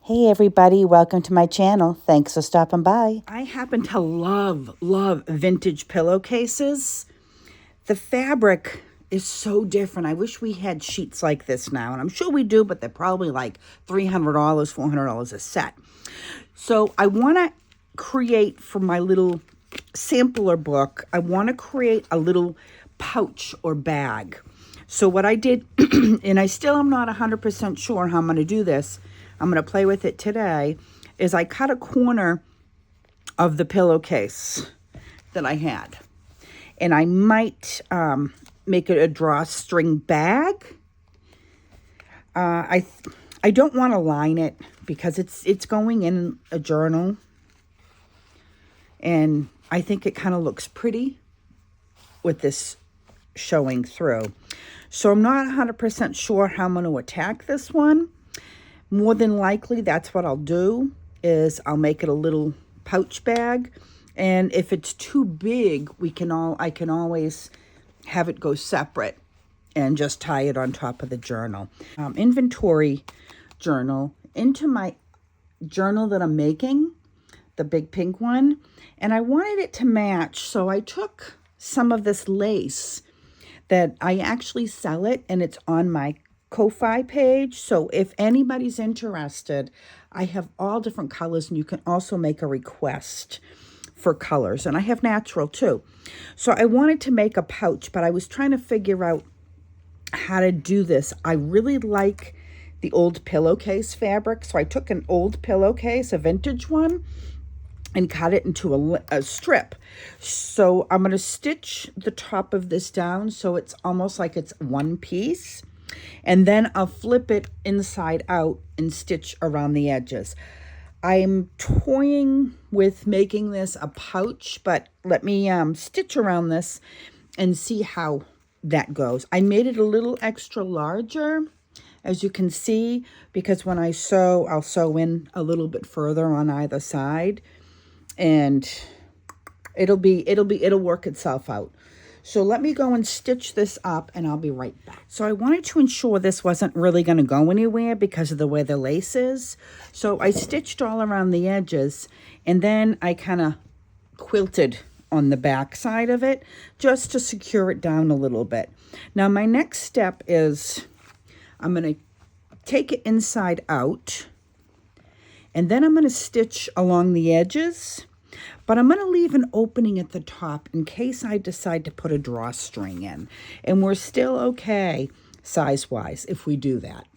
Hey everybody, welcome to my channel. Thanks for stopping by. I happen to love vintage pillowcases. The fabric is so different. I wish we had sheets like this now, and I'm sure we do, but they're probably like $300, $400 a set. So I want to create, for my little sampler book, I want to create a little pouch or bag. So what I did, and I still am not 100% sure how I'm going to do this, I'm going to play with it today, is I cut a corner of the pillowcase that I had. And I might make it a drawstring bag. I don't want to line it because it's going in a journal. And I think it kind of looks pretty with this showing through. So I'm not 100% sure how I'm going to attack this one. More than likely, that's what I'll do, is I'll make it a little pouch bag. And if it's too big, I can always have it go separate and just tie it on top of the journal. Inventory journal into my journal that I'm making, the big pink one. And I wanted it to match, so I took some of this lace that I actually sell it, and it's on my Ko-Fi page. So if anybody's interested, I have all different colors, and you can also make a request for colors, and I have natural too. So I wanted to make a pouch, but I was trying to figure out how to do this. I really like the old pillowcase fabric, so I took an old pillowcase, a vintage one, and cut it into a strip. So I'm going to stitch the top of this down so it's almost like it's one piece. And then I'll flip it inside out and stitch around the edges. I'm toying with making this a pouch, but let me stitch around this and see how that goes. I made it a little extra larger, as you can see, because when I sew, I'll sew in a little bit further on either side, and it'll work itself out. So let me go and stitch this up, and I'll be right back. So I wanted to ensure this wasn't really going to go anywhere because of the way the lace is. So I stitched all around the edges, and then I kind of quilted on the back side of it just to secure it down a little bit. Now my next step is I'm going to take it inside out, and then I'm going to stitch along the edges. But I'm going to leave an opening at the top in case I decide to put a drawstring in. And we're still okay size-wise if we do that.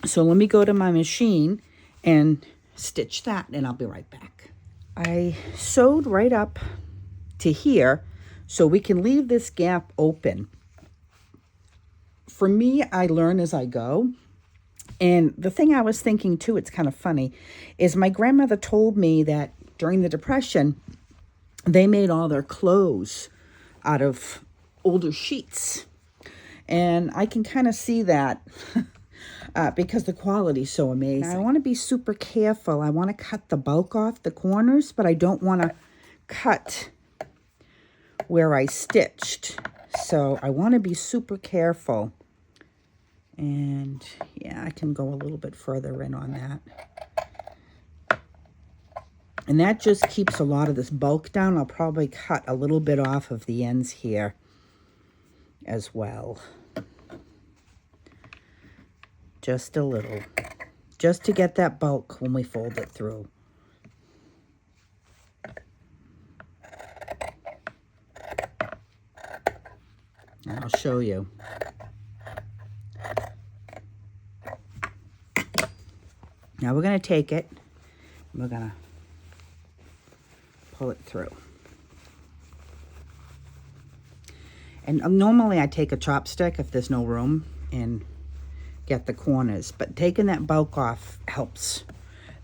So let me go to my machine and stitch that, and I'll be right back. I sewed right up to here so we can leave this gap open. For me, I learn as I go. And the thing I was thinking too, it's kind of funny, is my grandmother told me that during the Depression, they made all their clothes out of older sheets. And I can kind of see that because the quality is so amazing. Now, I want to be super careful. I want to cut the bulk off the corners, but I don't want to cut where I stitched. So I want to be super careful. And yeah, I can go a little bit further in on that. And that just keeps a lot of this bulk down. I'll probably cut a little bit off of the ends here as well. Just a little. Just to get that bulk when we fold it through. And I'll show you. Now we're going to take it. We're going to pull it through. And normally I take a chopstick if there's no room and get the corners, but taking that bulk off helps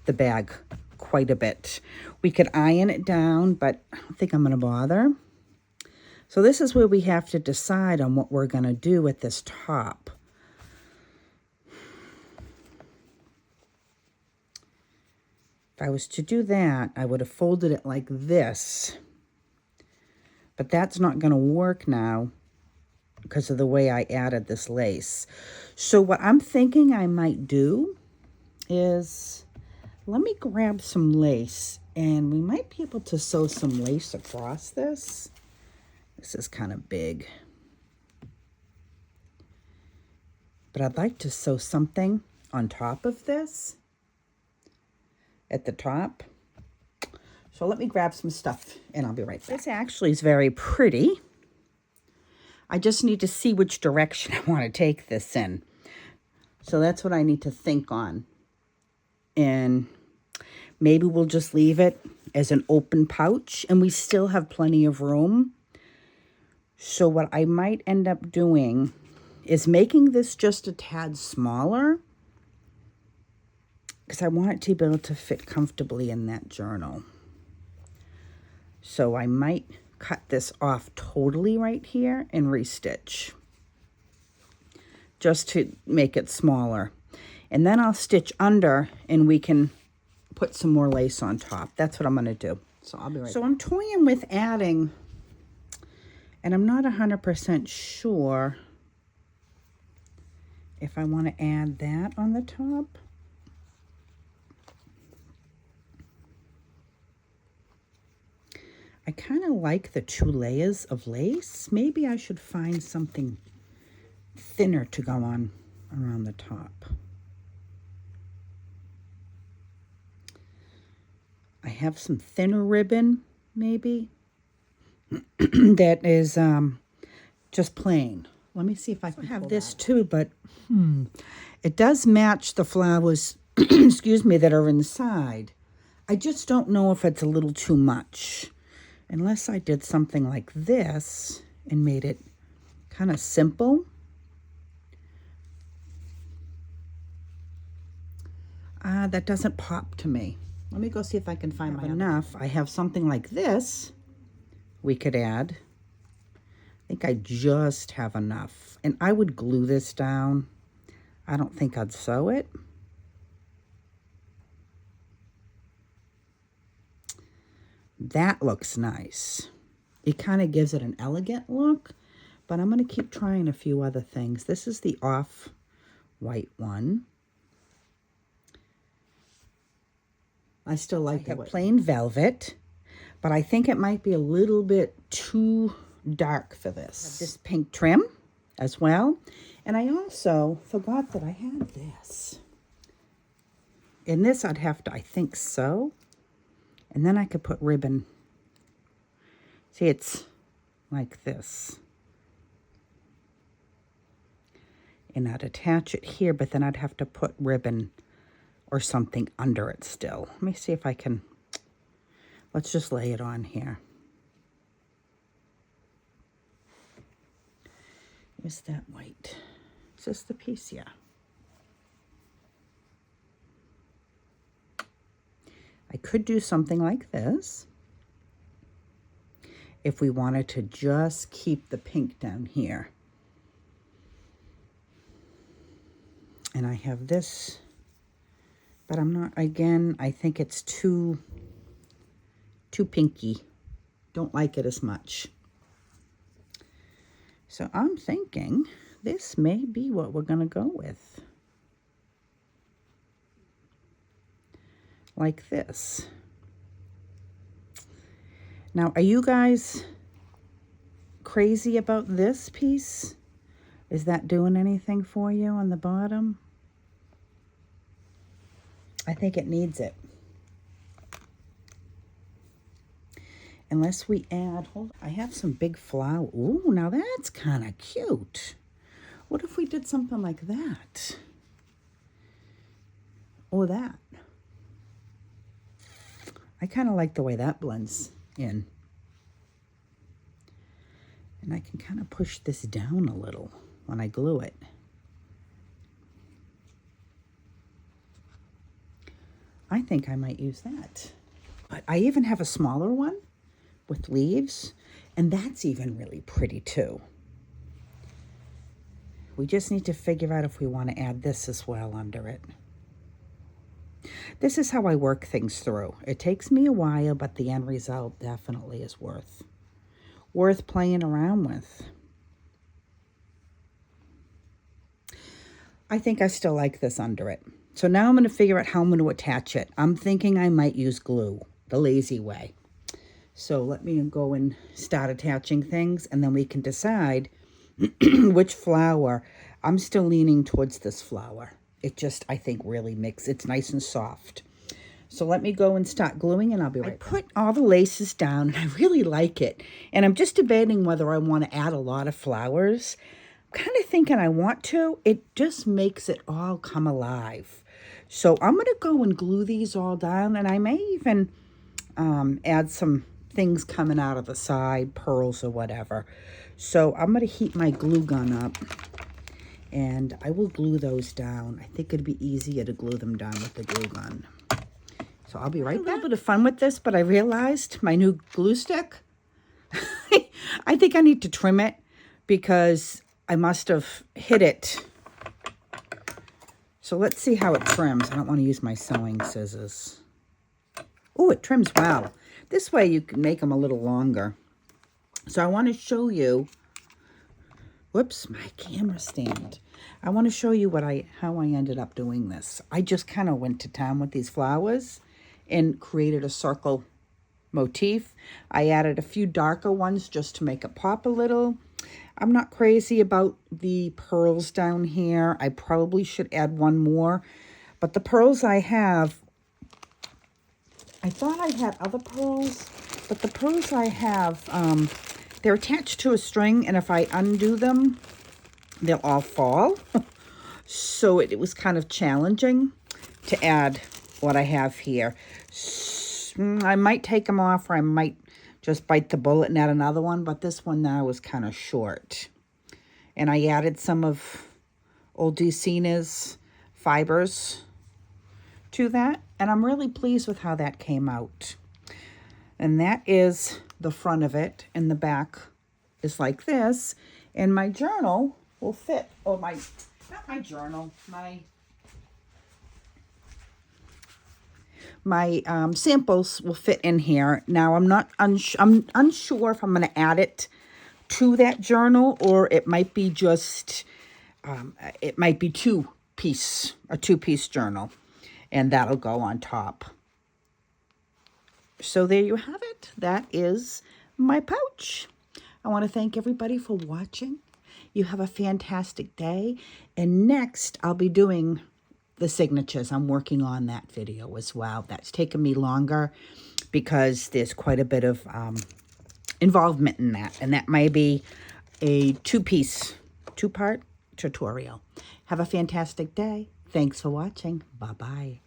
the bag quite a bit. We could iron it down, but I don't think I'm going to bother. So this is where we have to decide on what we're going to do with this top. If I was to do that, I would have folded it like this. But that's not going to work now because of the way I added this lace. So what I'm thinking I might do is Let me grab some lace, and we might be able to sew some lace across this. This is kind of big. But I'd like to sew something on top of this, at the top. So let me grab some stuff, and I'll be right back. This actually is very pretty. I just need to see which direction I want to take this in. So that's what I need to think on. And maybe we'll just leave it as an open pouch, and we still have plenty of room. So what I might end up doing is making this just a tad smaller, because I want it to be able to fit comfortably in that journal. So I might cut this off totally right here and restitch, just to make it smaller. And then I'll stitch under, and we can put some more lace on top. That's what I'm going to do. So I'll be right back. So I'm toying with adding, and I'm not 100% sure if I want to add that on the top. I kind of like the 2 layers of lace. Maybe I should find something thinner to go on around the top. I have some thinner ribbon, maybe, that is just plain. Let me see if I can have this too, but it does match the flowers, excuse me, that are inside. I just don't know if it's a little too much. Unless I did something like this and made it kind of simple. That doesn't pop to me. Let me go see if I can find my enough. I have something like this we could add. I think I just have enough. And I would glue this down. I don't think I'd sew it. That looks nice. It kind of gives it an elegant look, but I'm going to keep trying a few other things. This is the off-white one. I still like it. Plain velvet, but I think it might be a little bit too dark for this. This pink trim as well. And I also forgot that I had this. In this, I'd have to, I think, sew. And then I could put ribbon. See, it's like this. And I'd attach it here, but then I'd have to put ribbon or something under it still. Let me see if I can. Let's just lay it on here. Where's that white? Is this the piece? Yeah. I could do something like this if we wanted to just keep the pink down here. And I have this, but I'm not, again, I think it's too pinky. Don't like it as much. So I'm thinking this may be what we're going to go with. Like this. Now, are you guys crazy about this piece? Is that doing anything for you on the bottom? I think it needs it. Unless we add, I have some big flower. Ooh, now that's kind of cute. What if we did something like that? Or that? I kind of like the way that blends in. And I can kind of push this down a little when I glue it. I think I might use that. But I even have a smaller one with leaves, and that's even really pretty too. We just need to figure out if we want to add this as well under it. This is how I work things through. It takes me a while, but the end result definitely is worth playing around with. I think I still like this under it. So now I'm going to figure out how I'm going to attach it. I'm thinking I might use glue, the lazy way. So let me go and start attaching things, and then we can decide which flower. I'm still leaning towards this flower. It just, I think, really it's nice and soft. So let me go and start gluing, and I'll be right back. I put all the laces down, and I really like it. And I'm just debating whether I want to add a lot of flowers. I'm kind of thinking I want to. It just makes it all come alive. So I'm going to go and glue these all down, and I may even add some things coming out of the side, pearls or whatever. So I'm going to heat my glue gun up, and I will glue those down. I think it'd be easier to glue them down with the glue gun. So I'll be right back. A little bit of fun with this, but I realized my new glue stick, I think I need to trim it because I must have hit it. So let's see how it trims. I don't want to use my sewing scissors. Oh, it trims well. This way you can make them a little longer. So I want to show you, whoops, my camera stand. I want to show you how I ended up doing this. I just kind of went to town with these flowers and created a circle motif. I added a few darker ones just to make it pop a little. I'm not crazy about the pearls down here. I probably should add one more. But the pearls I have, I thought I had other pearls, but the pearls I have, they're attached to a string, and if I undo them, they'll all fall. So it was kind of challenging to add what I have here. I might take them off, or I might just bite the bullet and add another one, but this one now is kind of short. And I added some of Odulcina's fibers to that, and I'm really pleased with how that came out. And that is the front of it, and the back is like this. And my journal will fit, or not my journal, my samples will fit in here. Now I'm unsure if I'm going to add it to that journal, or it might be just it might be a two-piece journal, and that'll go on top. So there you have it. That is my pouch. I want to thank everybody for watching. You have a fantastic day. And next, I'll be doing the signatures. I'm working on that video as well. That's taken me longer because there's quite a bit of involvement in that. And that may be a two-part tutorial. Have a fantastic day. Thanks for watching. Bye-bye.